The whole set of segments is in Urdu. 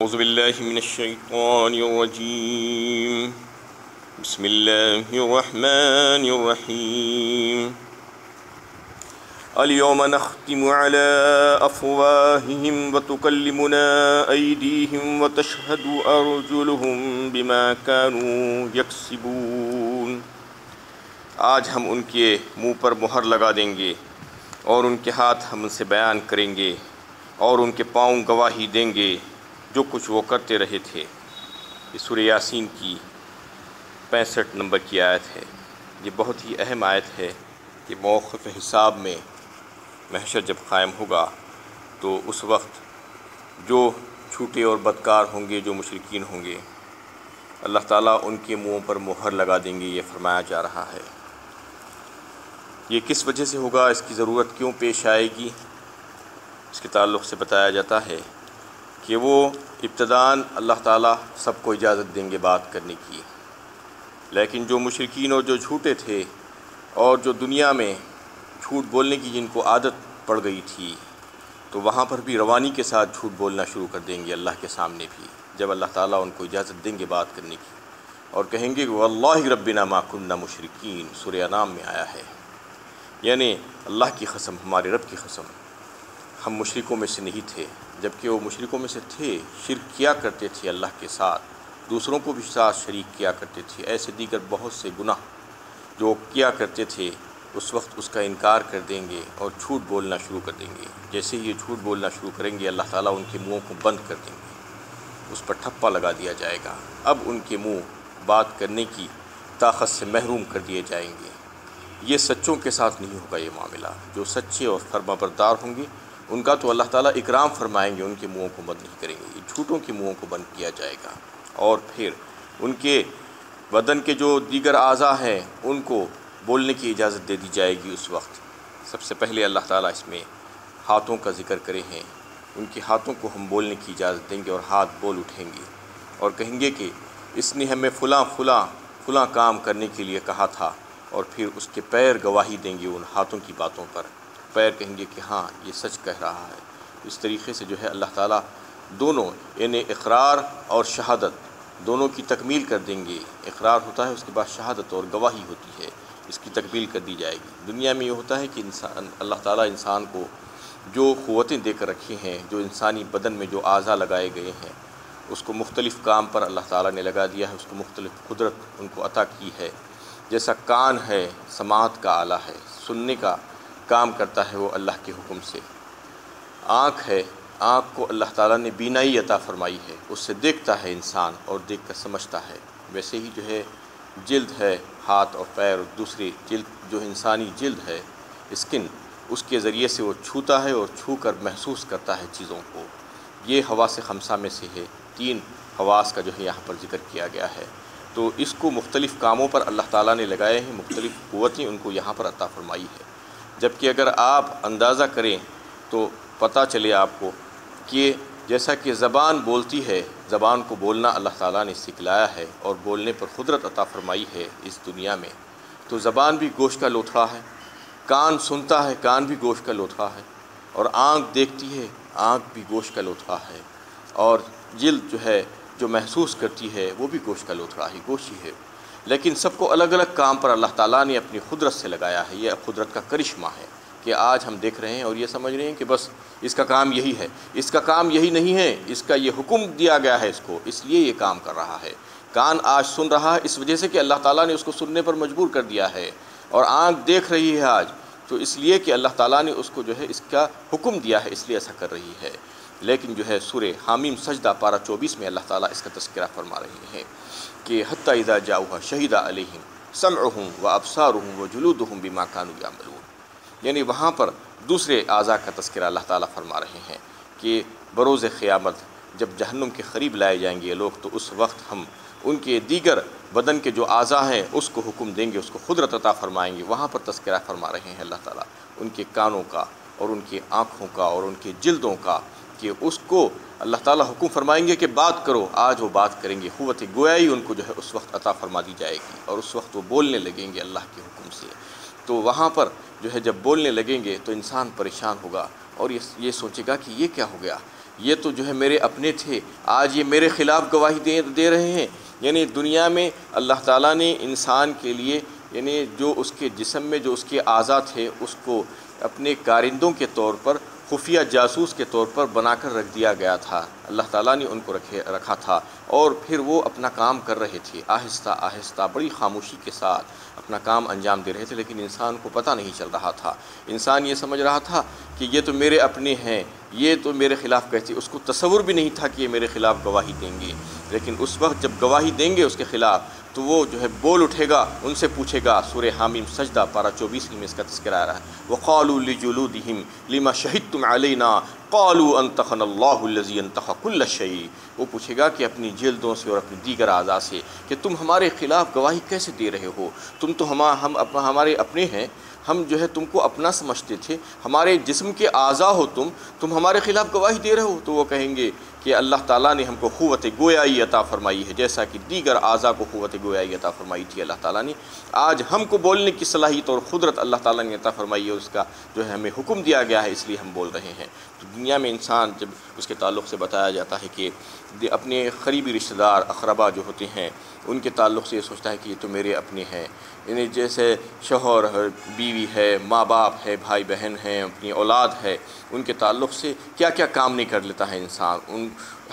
اعوذ باللہ من الشیطان الرجیم بسم اللہ الرحمن الرحیم اليوم نختم على افواہہم وتکلمنا ایدیہم وتشہد ارجلہم بما كانوا یکسبون۔ آج ہم ان کے منہ پر مہر لگا دیں گے اور ان کے ہاتھ ہم ان سے بیان کریں گے اور ان کے پاؤں گواہی دیں گے جو کچھ وہ کرتے رہے تھے۔ یہ سورہ یاسین کی 65 نمبر کی آیت ہے۔ یہ بہت ہی اہم آیت ہے کہ موقف حساب میں محشر جب قائم ہوگا تو اس وقت جو جھوٹے اور بدکار ہوں گے، جو مشرکین ہوں گے، اللہ تعالیٰ ان کے منہوں پر مہر لگا دیں گے، یہ فرمایا جا رہا ہے۔ یہ کس وجہ سے ہوگا، اس کی ضرورت کیوں پیش آئے گی، اس کے تعلق سے بتایا جاتا ہے کہ وہ ابتداً اللہ تعالیٰ سب کو اجازت دیں گے بات کرنے کی، لیکن جو مشرکین اور جو جھوٹے تھے اور جو دنیا میں جھوٹ بولنے کی جن کو عادت پڑ گئی تھی، تو وہاں پر بھی روانی کے ساتھ جھوٹ بولنا شروع کر دیں گے اللہ کے سامنے بھی، جب اللہ تعالیٰ ان کو اجازت دیں گے بات کرنے کی، اور کہیں گے واللہ ربنا ما کننا مشرکین۔ سورہ انعام میں آیا ہے، یعنی اللہ کی قسم، ہمارے رب کی قسم، ہم مشرکوں میں سے نہیں تھے، جبکہ وہ مشرکوں میں سے تھے، شرک کیا کرتے تھے اللہ کے ساتھ، دوسروں کو بھی ساتھ شریک کیا کرتے تھے، ایسے دیگر بہت سے گناہ جو کیا کرتے تھے، اس وقت اس کا انکار کر دیں گے اور جھوٹ بولنا شروع کر دیں گے۔ جیسے ہی یہ جھوٹ بولنا شروع کریں گے، اللہ تعالیٰ ان کے منہوں کو بند کر دیں گے، اس پر ٹھپا لگا دیا جائے گا۔ اب ان کے منہ بات کرنے کی طاقت سے محروم کر دیے جائیں گے۔ یہ سچوں کے ساتھ نہیں ہوگا یہ معاملہ، جو سچے اور فرمانبردار ہوں گے ان کا تو اللہ تعالیٰ اکرام فرمائیں گے، ان کے منہوں کو بند نہیں کریں گے، یہ جھوٹوں کے منہوں کو بند کیا جائے گا۔ اور پھر ان کے بدن کے جو دیگر اعضاء ہیں ان کو بولنے کی اجازت دے دی جائے گی۔ اس وقت سب سے پہلے اللہ تعالیٰ اس میں ہاتھوں کا ذکر کرے ہیں، ان کے ہاتھوں کو ہم بولنے کی اجازت دیں گے اور ہاتھ بول اٹھیں گے اور کہیں گے کہ اس نے ہمیں فلاں کام کرنے کے لیے کہا تھا، اور پھر اس کے پیر گواہی دیں گے ان ہاتھوں کی باتوں پر۔ پیر کہیں گے کہ ہاں یہ سچ کہہ رہا ہے۔ اس طریقے سے جو ہے اللہ تعالیٰ دونوں، یعنی اقرار اور شہادت دونوں کی تکمیل کر دیں گے۔ اقرار ہوتا ہے، اس کے بعد شہادت اور گواہی ہوتی ہے، اس کی تکمیل کر دی جائے گی۔ دنیا میں یہ ہوتا ہے کہ اللہ تعالیٰ انسان کو جو قوتیں دے کر رکھی ہیں، جو انسانی بدن میں جو اعضاء لگائے گئے ہیں، اس کو مختلف کام پر اللہ تعالیٰ نے لگا دیا ہے، اس کو مختلف قدرت ان کو عطا کی ہے۔ جیسا کان ہے، سماعت کا آلہ ہے، سننے کا کام کرتا ہے وہ اللہ کے حکم سے۔ آنکھ ہے، آنکھ کو اللہ تعالیٰ نے بینائی عطا فرمائی ہے، اس سے دیکھتا ہے انسان اور دیکھ کر سمجھتا ہے۔ ویسے ہی جو ہے جلد ہے، ہاتھ اور پیر اور دوسری جلد جو انسانی جلد ہے، اسکن، اس کے ذریعے سے وہ چھوتا ہے اور چھو کر محسوس کرتا ہے چیزوں کو۔ یہ حواس خمسہ میں سے ہے، 3 حواس کا جو ہے یہاں پر ذکر کیا گیا ہے۔ تو اس کو مختلف کاموں پر اللہ تعالیٰ نے لگائے ہیں، مختلف قوتیں ان کو یہاں پر عطا فرمائی ہے۔ جبکہ اگر آپ اندازہ کریں تو پتہ چلے آپ کو کہ جیسا کہ زبان بولتی ہے، زبان کو بولنا اللہ تعالیٰ نے سکھلایا ہے اور بولنے پر قدرت عطا فرمائی ہے اس دنیا میں، تو زبان بھی گوشت کا لوتھڑا ہے، کان سنتا ہے، کان بھی گوشت کا لوتھڑا ہے، اور آنکھ دیکھتی ہے، آنکھ بھی گوشت کا لوتھڑا ہے، اور جلد جو ہے جو محسوس کرتی ہے وہ بھی گوشت کا لوتھڑا ہی گوشت ہی ہے۔ لیکن سب کو الگ الگ کام پر اللہ تعالیٰ نے اپنی قدرت سے لگایا ہے۔ یہ قدرت کا کرشمہ ہے کہ آج ہم دیکھ رہے ہیں اور یہ سمجھ رہے ہیں کہ بس اس کا کام یہی ہے۔ اس کا کام یہی نہیں ہے، اس کا یہ حکم دیا گیا ہے اس کو، اس لیے یہ کام کر رہا ہے۔ کان آج سن رہا ہے اس وجہ سے کہ اللہ تعالیٰ نے اس کو سننے پر مجبور کر دیا ہے، اور آنکھ دیکھ رہی ہے آج تو اس لیے کہ اللہ تعالیٰ نے اس کو جو ہے اس کا حکم دیا ہے، اس لیے ایسا کر رہی ہے۔ لیکن جو ہے سورہ حامیم سجدہ پارہ 24 میں اللہ تعالیٰ اس کا تذکرہ فرما رہے ہیں کہ حتی اذا جاؤها شہد علیہم سمعہم وابصارہم وجلودہم بما کانوا یعملون، یعنی وہاں پر دوسرے اعضاء کا تذکرہ اللہ تعالیٰ فرما رہے ہیں کہ بروز قیامت جب جہنم کے قریب لائے جائیں گے لوگ، تو اس وقت ہم ان کے دیگر بدن کے جو اعضاء ہیں اس کو حکم دیں گے، اس کو قدرت عطا فرمائیں گے۔ وہاں پر تذکرہ فرما رہے ہیں اللہ تعالیٰ ان کے کانوں کا اور ان کی آنکھوں کا اور ان کے جلدوں کا، کہ اس کو اللہ تعالیٰ حکم فرمائیں گے کہ بات کرو، آج وہ بات کریں گے۔ قوت گویائی ان کو جو ہے اس وقت عطا فرما دی جائے گی، اور اس وقت وہ بولنے لگیں گے اللہ کے حکم سے۔ تو وہاں پر جو ہے جب بولنے لگیں گے تو انسان پریشان ہوگا اور یہ سوچے گا کہ یہ کیا ہو گیا، یہ تو جو ہے میرے اپنے تھے، آج یہ میرے خلاف گواہی دے رہے ہیں۔ یعنی دنیا میں اللہ تعالیٰ نے انسان کے لیے یعنی جو اس کے جسم میں جو اس کے اعضاء تھے اس کو اپنے کارندوں کے طور پر، خفیہ جاسوس کے طور پر بنا کر رکھ دیا گیا تھا۔ اللہ تعالیٰ نے ان کو رکھا تھا اور پھر وہ اپنا کام کر رہے تھے، آہستہ آہستہ بڑی خاموشی کے ساتھ اپنا کام انجام دے رہے تھے، لیکن انسان کو پتہ نہیں چل رہا تھا۔ انسان یہ سمجھ رہا تھا کہ یہ تو میرے اپنے ہیں، یہ تو میرے خلاف کہتے، اس کو تصور بھی نہیں تھا کہ یہ میرے خلاف گواہی دیں گے۔ لیکن اس وقت جب گواہی دیں گے اس کے خلاف تو وہ جو ہے بول اٹھے گا، ان سے پوچھے گا۔ سورہ حامیم سجدہ پارہ 24 میں اس کا تذکرہ آ رہا ہے، وَقَالُوا لِجُلُودِهِمْ لِمَا شَهِدتُّمْ عَلَيْنَا قَالُوا أَنطَقَنَا اللَّهُ الَّذِي أَنطَقَ كُلَّ شَيْءٍ۔ وہ پوچھے گا کہ اپنی جلدوں سے اور اپنی دیگر اعضاء سے کہ تم ہمارے خلاف گواہی کیسے دے رہے ہو؟ تم تو ہمارے اپنے ہیں، ہم جو ہے تم کو اپنا سمجھتے تھے، ہمارے جسم کے اعضاء ہو تم ہمارے خلاف گواہی دے رہے ہو۔ تو وہ کہیں گے کہ اللہ تعالیٰ نے ہم کو قوت گویائی عطا فرمائی ہے، جیسا کہ دیگر اعضاء کو قوت گویائی عطا فرمائی تھی اللہ تعالیٰ نے۔ آج ہم کو بولنے کی صلاحیت اور قدرت اللہ تعالیٰ نے عطا فرمائی ہے، اس کا جو ہے ہمیں حکم دیا گیا ہے، اس لیے ہم بول رہے ہیں۔ تو دنیا میں انسان جب اس کے تعلق سے بتایا جاتا ہے کہ اپنے قریبی رشتہ دار اقربا جو ہوتے ہیں ان کے تعلق سے یہ سوچتا ہے کہ یہ تو میرے اپنے ہیں، یعنی جیسے شوہر ہے، بیوی ہے، ماں باپ ہے، بھائی بہن ہیں، اپنی اولاد ہے، ان کے تعلق سے کیا کیا کام نہیں کر لیتا ہے انسان، ان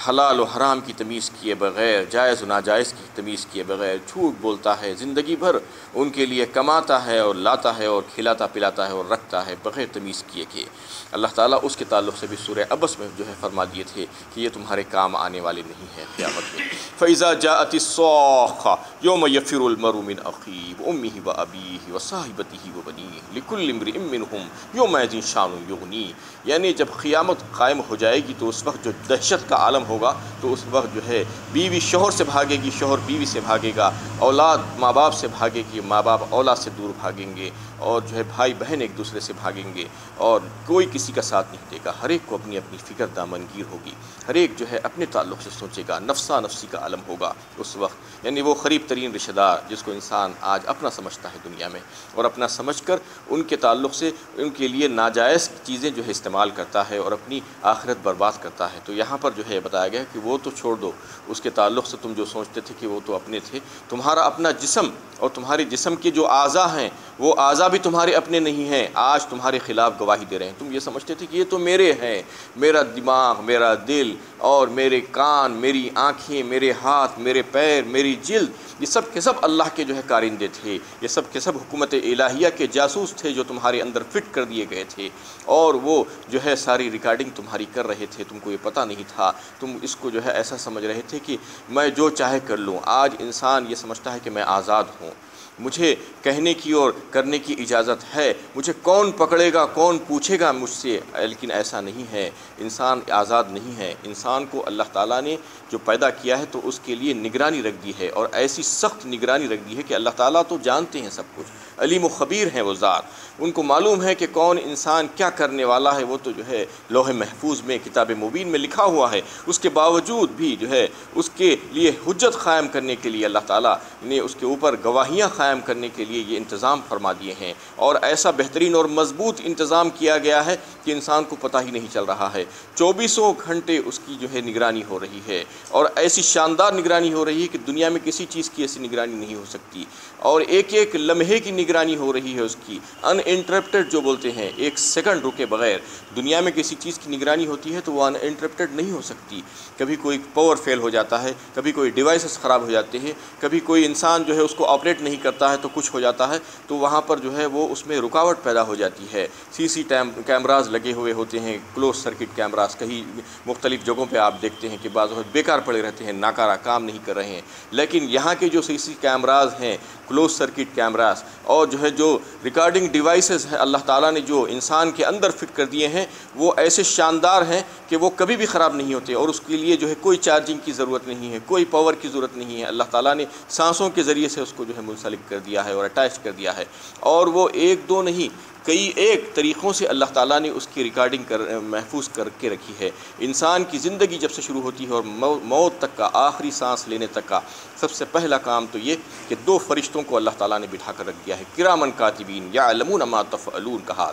حلال و حرام کی تمیز کیے بغیر، جائز و ناجائز کی تمیز کیے بغیر جھوٹ بولتا ہے، زندگی بھر ان کے لیے کماتا ہے اور لاتا ہے اور کھلاتا پلاتا ہے اور رکھتا ہے بغیر تمیز کیے کہ اللہ تعالیٰ اس کے تعلق سے بھی سورہ عبس میں جو ہے فرما دیے تھے کہ یہ تمہارے کام آنے والے نہیں ہیں قیامت میں۔ فَإِذَا جَاءَتِ الصَّاخَّةُ يَوْمَ يَفِرُّ الْمَرْءُ مِنْ أَخِيهِ وَأُمِّهِ وَأَبِيهِ وَصَاحِبَتِهِ وَبَنِيهِ لِكُلِّ امْرِئٍ مِّنْهُمْ يَوْمَئِذٍ شَأْنٌ يُغْنِيهِ، یعنی جب قیامت قائم ہو جائے گی تو اس وقت جو دہشت کا عالم ہوگا تو اس وقت جو ہے بیوی شوہر سے بھاگے گی، شوہر بیوی سے بھاگے گا، اولاد ماں باپ سے بھاگے گی، ماں باپ اولاد سے دور بھاگیں گے، اور جو ہے بھائی بہن ایک دوسرے سے بھاگیں گے، اور کوئی کسی کا ساتھ نہیں دے گا۔ ہر ایک کو اپنی اپنی فکر دامنگیر ہوگی، ہر ایک جو ہے اپنے تعلق سے سوچے گا، نفسا نفسی کا عالم ہوگا اس وقت۔ یعنی وہ قریب ترین رشتہ دار جس کو انسان آج اپنا سمجھتا ہے دنیا میں، اور اپنا سمجھ کر ان کے تعلق سے ان کے لیے ناجائز چیزیں جو ہے استعمال کرتا ہے اور اپنی آخرت برباد کرتا ہے۔ تو یہاں پر جو ہے بتایا گیا کہ وہ تو چھوڑ دو، اس کے تعلق سے تم جو سوچتے تھے کہ وہ تو اپنے تھے، تمہارا اپنا جسم اور تمہارے جسم کے جو اعضاء ہیں وہ اعضاء بھی تمہارے اپنے نہیں ہیں، آج تمہارے خلاف گواہی دے رہے ہیں۔ تم یہ سمجھتے تھے کہ یہ تو میرے ہیں، میرا دماغ، میرا دل اور میرے کان، میری آنکھیں، میرے ہاتھ، میرے پیر، میری جلد، یہ سب کے سب اللہ کے جو ہے کارندے تھے، یہ سب کے سب حکومت الہیہ کے جاسوس تھے جو تمہارے اندر فٹ کر دیے گئے تھے، اور وہ جو ہے ساری ریکارڈنگ تمہاری کر رہے تھے، تم کو یہ پتہ نہیں تھا، تم اس کو جو ہے ایسا سمجھ رہے تھے کہ میں جو چاہے کر لوں۔ آج انسان یہ سمجھتا ہے کہ میں آزاد ہوں، مجھے کہنے کی اور کرنے کی اجازت ہے، مجھے کون پکڑے گا، کون پوچھے گا مجھ سے، لیکن ایسا نہیں ہے، انسان آزاد نہیں ہے۔ انسان کو اللہ تعالیٰ نے جو پیدا کیا ہے تو اس کے لیے نگرانی رکھ دی ہے، اور ایسی سخت نگرانی رکھ دی ہے کہ اللہ تعالیٰ تو جانتے ہیں سب کچھ، علیم و خبیر ہیں وہ ذات، ان کو معلوم ہے کہ کون انسان کیا کرنے والا ہے، وہ تو جو ہے لوح محفوظ میں کتاب مبین میں لکھا ہوا ہے۔ اس کے باوجود بھی جو ہے اس کے لیے حجت قائم کرنے کے لیے اللہ تعالیٰ نے اس کے اوپر گواہیاں قائم کرنے کے لیے یہ انتظام فرما دیے ہیں، اور ایسا بہترین اور مضبوط انتظام کیا گیا ہے کہ انسان کو پتہ ہی نہیں چل رہا ہے۔ 24 گھنٹے اس کی جو ہے نگرانی ہو رہی ہے، اور ایسی شاندار نگرانی ہو رہی ہے کہ دنیا میں کسی چیز کی ایسی نگرانی نہیں ہو سکتی، اور ایک ایک لمحے کی نگرانی ہو رہی ہے اس کی، ان انٹرپٹڈ جو بولتے ہیں، ایک سیکنڈ رکے بغیر دنیا میں کسی چیز کی نگرانی ہوتی ہے تو وہ ان انٹرپٹڈ نہیں ہو سکتی۔ کبھی کوئی پاور فیل ہو جاتا ہے، کبھی کوئی ڈیوائسز خراب ہو جاتے ہیں، کبھی کوئی انسان جو ہے اس کو آپریٹ نہیں کرتا ہے تو کچھ ہو جاتا ہے، تو وہاں پر جو ہے وہ اس میں رکاوٹ پیدا ہو جاتی ہے۔ کیمراز لگے ہوئے ہوتے ہیں، کلوز سرکٹ کیمراز، کہیں مختلف جگہوں پہ آپ دیکھتے ہیں کہ بعض وقت بیکار پڑے رہتے ہیں، ناکارہ کام نہیں کر رہے ہیں، لیکن یہاں کے جو کیمراز ہیں، کلوز سرکٹ کیمراز، اور جو ہے جو ریکارڈنگ ڈیوائسز ہیں اللہ تعالیٰ نے جو انسان کے اندر فٹ کر دیے ہیں، وہ ایسے شاندار ہیں کہ وہ کبھی بھی خراب نہیں ہوتے، اور اس کے لیے جو ہے کوئی چارجنگ کی ضرورت نہیں ہے، کوئی پاور کی ضرورت نہیں ہے۔ اللہ تعالیٰ نے سانسوں کے ذریعے سے اس کو جو ہے منسلک کر دیا ہے اور اٹیچ کر دیا ہے، اور وہ ایک دو نہیں، کئی ایک طریقوں سے اللہ تعالیٰ نے اس کی ریکارڈنگ محفوظ کر کے رکھی ہے۔ انسان کی زندگی جب سے شروع ہوتی ہے اور موت تک کا، آخری سانس لینے تک کا، سب سے پہلا کام تو یہ کہ 2 فرشتوں کو اللہ تعالیٰ نے بٹھا کر رکھ دیا ہے، کرامن کاتبین یعلمون ما تفعلون کہا۔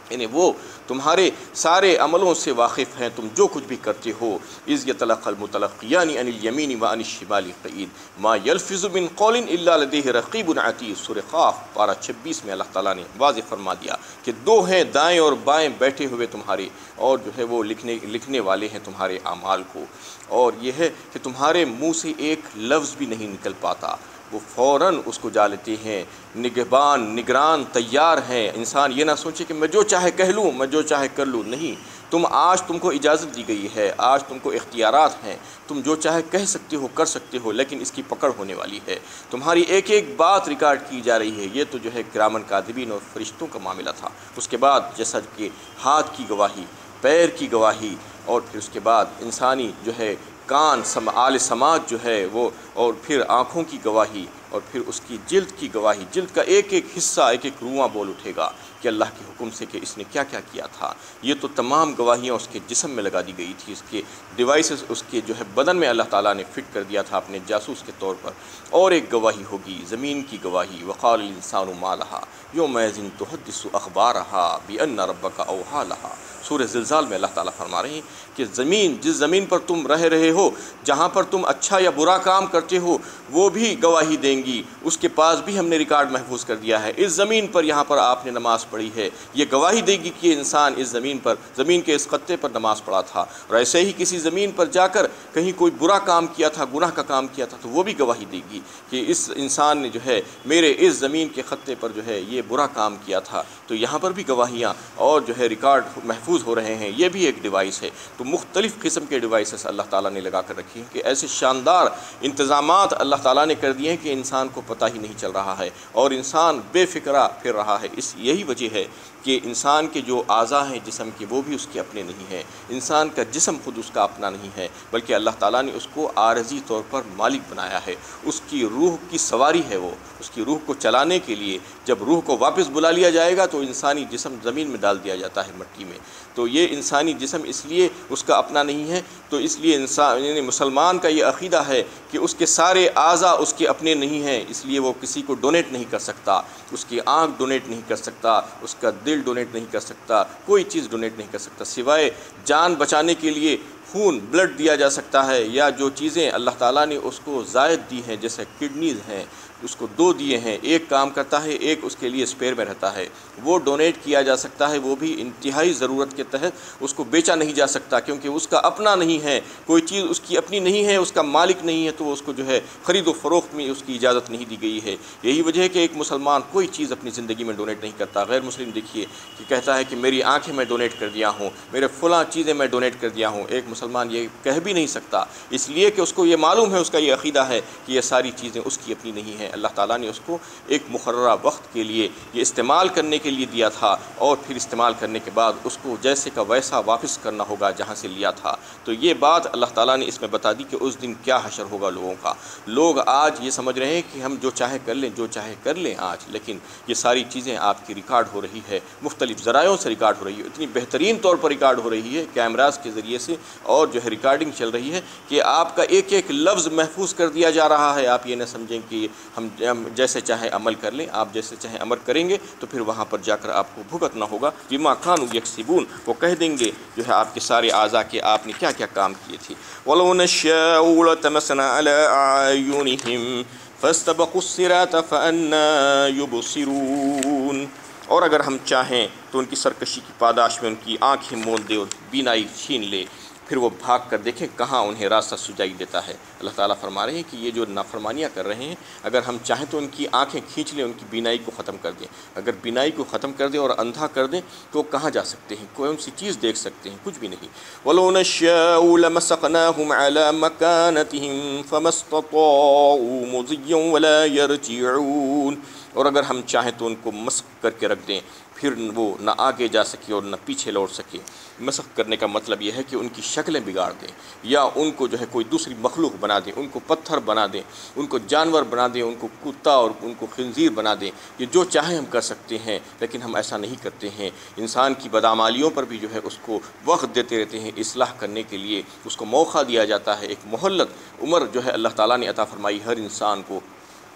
یعنی وہ تمہارے سارے عملوں سے واقف ہیں، تم جو کچھ بھی کرتے ہو۔ اذ یتلقی المتلقیان عن الیمین وعن الشمال قعید ما یلفظ من قول الا لدیہ رقیب عتید۔ سورہ قاف پارہ 26 میں اللہ تعالیٰ نے واضح فرما دیا کہ دو ہیں دائیں اور بائیں بیٹھے ہوئے تمہارے، اور جو ہے وہ لکھنے والے ہیں تمہارے اعمال کو، اور یہ ہے کہ تمہارے منہ سے ایک لفظ بھی نہیں نکل پاتا، وہ فوراً اس کو جا لیتے ہیں۔ نگران تیار ہیں، انسان یہ نہ سوچے کہ میں جو چاہے کہہ لوں، میں جو چاہے کر لوں، نہیں، تم کو اجازت دی گئی ہے، آج تم کو اختیارات ہیں، تم جو چاہے کہہ سکتے ہو، کر سکتے ہو، لیکن اس کی پکڑ ہونے والی ہے، تمہاری ایک ایک بات ریکارڈ کی جا رہی ہے۔ یہ تو جو ہے کرامن کاتبین اور فرشتوں کا معاملہ تھا۔ اس کے بعد جیسا کہ ہاتھ کی گواہی، پیر کی گواہی، اور پھر اس کے بعد انسانی جو ہے کان آل سماعت جو ہے وہ، اور پھر آنکھوں کی گواہی، اور پھر اس کی جلد کی گواہی، جلد کا ایک ایک حصہ، ایک ایک رواں بول اٹھے گا کہ اللہ کے حکم سے کہ اس نے کیا کیا کیا تھا۔ یہ تو تمام گواہیاں اس کے جسم میں لگا دی گئی تھی، اس کے ڈیوائسز اس کے جو ہے بدن میں اللہ تعالیٰ نے فٹ کر دیا تھا اپنے جاسوس کے طور پر۔ اور ایک گواہی ہوگی زمین کی گواہی، وقال الانسان ما لہا یومئذ تحدث اخبارہا بان ربک اوحی لہا۔ سورہ زلزال میں اللہ تعالیٰ فرما رہے ہیں کہ زمین، جس زمین پر تم رہے ہو، جہاں پر تم اچھا یا برا کام کرتے ہو، وہ بھی گواہی دیں گی، اس کے پاس بھی ہم نے ریکارڈ محفوظ کر دیا ہے۔ اس زمین پر یہاں پر آپ نے نماز پڑھی ہے، یہ گواہی دے گی کہ یہ انسان اس زمین کے اس خطے پر نماز پڑھا تھا، اور ایسے ہی کسی زمین پر جا کر کہیں کوئی برا کام کیا تھا، گناہ کا کام کیا تھا، تو وہ بھی گواہی دے گی کہ اس انسان نے جو ہے میرے اس زمین کے خطے پر جو ہے یہ برا کام کیا تھا۔ تو یہاں پر بھی گواہیاں اور جو ہے ریکارڈ محفوظ ہو رہے ہیں، یہ بھی ایک ڈیوائس ہے۔ تو مختلف قسم کے ڈیوائسز اللہ تعالیٰ نے لگا کر رکھی ہیں کہ ایسے شاندار انتظامات اللہ تعالیٰ نے کر دیے ہیں کہ انسان کو پتہ ہی نہیں چل رہا ہے، اور انسان بے فکرہ پھر رہا ہے۔ یہی وجہ ہے کہ انسان کے جو اعضاء ہیں جسم کے، وہ بھی اس کے اپنے نہیں ہیں، انسان کا جسم خود اس کا اپنا نہیں ہے، بلکہ اللہ تعالیٰ نے اس کو عارضی طور پر مالک بنایا ہے۔ اس کی روح کی سواری ہے وہ، اس کی روح کو چلانے کے لیے جب روح کو واپس بلا لیا جائے گا تو انسانی جسم زمین میں ڈال دیا جاتا ہے، مٹی میں۔ تو یہ انسانی جسم اس لیے اس کا اپنا نہیں ہے، تو اس لیے انسان یعنی مسلمان کا یہ عقیدہ ہے کہ اس کے سارے اعضاء اس کے اپنے نہیں ہیں، اس لیے وہ کسی کو ڈونیٹ نہیں کر سکتا، اس کی آنکھ ڈونیٹ نہیں کر سکتا، اس کا دل ڈونیٹ نہیں کر سکتا، کوئی چیز ڈونیٹ نہیں کر سکتا، سوائے جان بچانے کے لیے خون، بلڈ دیا جا سکتا ہے، یا جو چیزیں اللہ تعالیٰ نے اس کو زائد دی ہیں، جیسے کڈنیز ہیں، اس کو 2 دیے ہیں، ایک کام کرتا ہے، ایک اس کے لیے اسپیئر میں رہتا ہے، وہ ڈونیٹ کیا جا سکتا ہے، وہ بھی انتہائی ضرورت کے تحت۔ اس کو بیچا نہیں جا سکتا کیونکہ اس کا اپنا نہیں ہے، کوئی چیز اس کی اپنی نہیں ہے، اس کا مالک نہیں ہے، تو اس کو جو ہے خرید و فروخت میں اس کی اجازت نہیں دی گئی ہے۔ یہی وجہ ہے کہ ایک مسلمان کوئی چیز اپنی زندگی میں ڈونیٹ نہیں کرتا۔ غیر مسلم دیکھیے کہ کہتا ہے کہ میری آنکھیں میں ڈونیٹ کر دیا ہوں، میرے فلاں چیزیں میں ڈونیٹ کر دیا ہوں۔ ایک مسلمان یہ کہہ بھی نہیں سکتا، اس لیے کہ اس کو یہ معلوم ہے، اس کا یہ عقیدہ ہے کہ یہ ساری چیزیں اس کی اپنی نہیں ہیں۔ اللہ تعالیٰ نے اس کو ایک مقررہ وقت کے لیے یہ استعمال کرنے کے لیے دیا تھا، اور پھر استعمال کرنے کے بعد اس کو جیسے کا ویسا واپس کرنا ہوگا جہاں سے لیا تھا۔ تو یہ بات اللہ تعالیٰ نے اس میں بتا دی کہ اس دن کیا حشر ہوگا لوگوں کا۔ لوگ آج یہ سمجھ رہے ہیں کہ ہم جو چاہے کر لیں، جو چاہے کر لیں آج، لیکن یہ ساری چیزیں آپ کی ریکارڈ ہو رہی ہے، مختلف ذرائعوں سے ریکارڈ ہو رہی ہے، اتنی بہترین طور پر ریکارڈ ہو رہی ہے کیمراز کے ذریعے سے، اور جو ہے ریکارڈنگ چل رہی ہے کہ آپ کا ایک ایک لفظ محفوظ کر دیا جا رہا ہے۔ آپ یہ نہ سمجھیں کہ ہم جیسے چاہے عمل کر لیں، آپ جیسے چاہیں عمل کریں گے تو پھر وہاں پر جا کر آپ کو بھگتنا ہوگا۔ بما کانوا یکسبون، وہ کہہ دیں گے جو ہے آپ کے سارے اعضاء کے آپ نے کیا کیا کام کیے تھے۔ وَلَوْ نَشَاءُ لَطَمَسْنَا عَلَىٰ أَعْيُنِهِمْ فَاسْتَبَقُوا الصِّرَاطَ فَأَنَّىٰ يُبْصِرُونَ، اور اگر ہم چاہیں تو ان کی سرکشی کی پاداش میں ان کی آنکھیں مول دے اور بینائی چھین لے، پھر وہ بھاگ کر دیکھیں کہاں انہیں راستہ سجائی دیتا ہے۔ اللہ تعالیٰ فرما رہے ہیں کہ یہ جو نافرمانیاں کر رہے ہیں، اگر ہم چاہیں تو ان کی آنکھیں کھینچ لیں، ان کی بینائی کو ختم کر دیں۔ اگر بینائی کو ختم کر دیں اور اندھا کر دیں تو کہاں جا سکتے ہیں، کون سی چیز دیکھ سکتے ہیں، کچھ بھی نہیں۔ وَلَوْ نَشَاءُ لَمَسَخْنَاهُمْ عَلَىٰ مَكَانَتِهِمْ فَمَا اسْتَطَاعُوا مُضِيًّا وَلَا يَرْجِعُونَ، اور اگر ہم چاہیں تو ان کو مسخ کر کے رکھ دیں، پھر وہ نہ آگے جا سکے اور نہ پیچھے لوٹ سکے۔ مسخ کرنے کا مطلب یہ ہے کہ ان کی شکلیں بگاڑ دیں، یا ان کو جو ہے کوئی دوسری مخلوق بنا دیں، ان کو پتھر بنا دیں، ان کو جانور بنا دیں، ان کو کتا اور ان کو خنزیر بنا دیں۔ یہ جو چاہیں ہم کر سکتے ہیں، لیکن ہم ایسا نہیں کرتے ہیں۔ انسان کی بدعمالیوں پر بھی جو ہے اس کو وقت دیتے رہتے ہیں، اصلاح کرنے کے لیے اس کو موقع دیا جاتا ہے، ایک مہلت عمر جو ہے اللہ تعالیٰ نے عطا فرمائی ہر انسان کو۔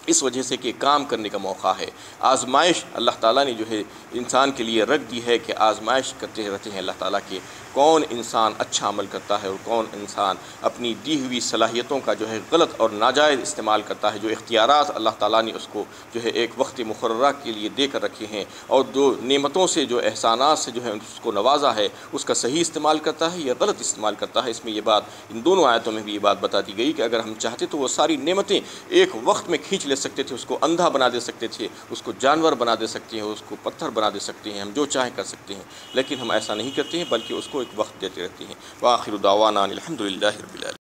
اس وجہ سے کہ کام کرنے کا موقع ہے۔ آزمائش اللہ تعالیٰ نے جو ہے انسان کے لیے رکھ دی ہے کہ آزمائش کرتے رہتے ہیں اللہ تعالیٰ کے، کون انسان اچھا عمل کرتا ہے اور کون انسان اپنی دی ہوئی صلاحیتوں کا جو ہے غلط اور ناجائز استعمال کرتا ہے۔ جو اختیارات اللہ تعالیٰ نے اس کو جو ہے ایک وقت مقررہ کے لیے دے کر رکھے ہیں اور دو نعمتوں سے جو احسانات سے جو ہے اس کو نوازا ہے، اس کا صحیح استعمال کرتا ہے یا غلط استعمال کرتا ہے۔ اس میں یہ بات ان دونوں آیتوں میں بھی یہ بات بتا دی گئی کہ اگر ہم چاہتے تو وہ ساری نعمتیں ایک وقت میں کھینچ لے سکتے تھے، اس کو اندھا بنا دے سکتے تھے، اس کو جانور بنا دے سکتے ہیں، اس کو پتھر بنا دے سکتے ہیں، ہم جو چاہیں کر سکتے ہیں، لیکن ہم ایسا نہیں کرتے ہیں بلکہ اس کو ایک وقت دیتے رہتے ہیں۔ وآخر دعوانا الحمد للہ رب العالمین۔